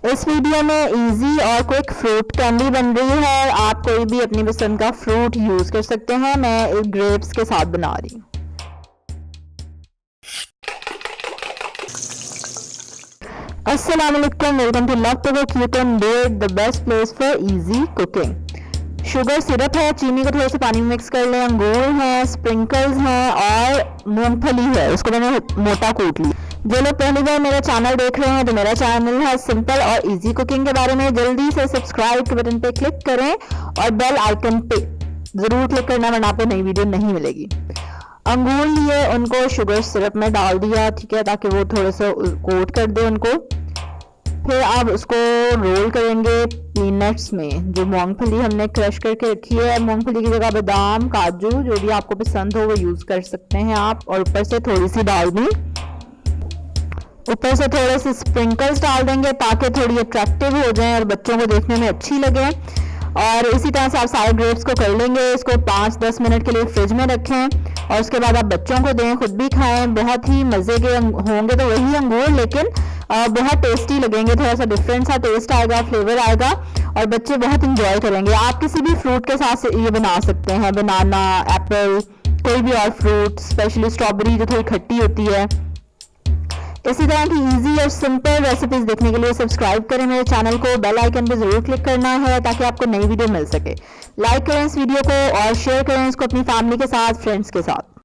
इस वीडियो में इजी और क्विक फ्रूट कैंडी बन रही है। आप कोई भी अपनी पसंद का फ्रूट यूज कर सकते हैं। मैं ग्रेप्स के साथ बना रही हूँ। Assalamu-Aliakum, वेलकम टू लफ्टोवर्क। You can do it, the best place for easy cooking. Sugar syrup है, चीनी को थोड़ा सा पानी में मिक्स कर लें, अंगूर हैं, स्प्रिंकल्स हैं और मूंगफली है, उसको मैंने मोटा कूट लिया। जो लोग पहली बार मेरा चैनल देख रहे हैं तो मेरा चैनल है सिंपल और इजी कुकिंग के बारे में। जल्दी से सब्सक्राइब के बटन पे क्लिक करें और बेल आइकन पे जरूर क्लिक करना, वरना आपको नई वीडियो नहीं मिलेगी। अंगूर लिए, उनको शुगर सिरप में डाल दिया, ठीक है, ताकि वो थोड़े से कोट कर दे उनको। फिर आप उसको रोल करेंगे पीनट्स में। जो मूंगफली हमने क्रश करके रखी है, मूंगफली की जगह बादाम, काजू, जो भी आपको पसंद हो वो यूज कर सकते हैं आप। और ऊपर से थोड़ी सी डाल दी, ऊपर से थोड़े से स्प्रिंकल्स डाल देंगे ताकि थोड़ी अट्रैक्टिव हो जाए और बच्चों को देखने में अच्छी लगे। और इसी तरह से आप सारे ग्रेप्स को कर लेंगे। इसको 5-10 मिनट के लिए फ्रिज में रखें और उसके बाद आप बच्चों को दें, खुद भी खाएं। बहुत ही मज़े के होंगे तो वही अंगूर, लेकिन बहुत टेस्टी लगेंगे। थोड़ा सा डिफरेंट सा टेस्ट आएगा, फ्लेवर आएगा और बच्चे बहुत इंजॉय करेंगे। आप किसी भी फ्रूट के साथ ये बना सकते हैं, बनाना, एप्पल, कोई भी और फ्रूट, स्पेशली स्ट्रॉबेरी जो थोड़ी खट्टी होती है। इसी तरह की इजी और सिंपल रेसिपीज देखने के लिए सब्सक्राइब करें मेरे चैनल को। बेल आइकन पे जरूर क्लिक करना है ताकि आपको नई वीडियो मिल सके। लाइक करें इस वीडियो को और शेयर करें इसको अपनी फैमिली के साथ, फ्रेंड्स के साथ।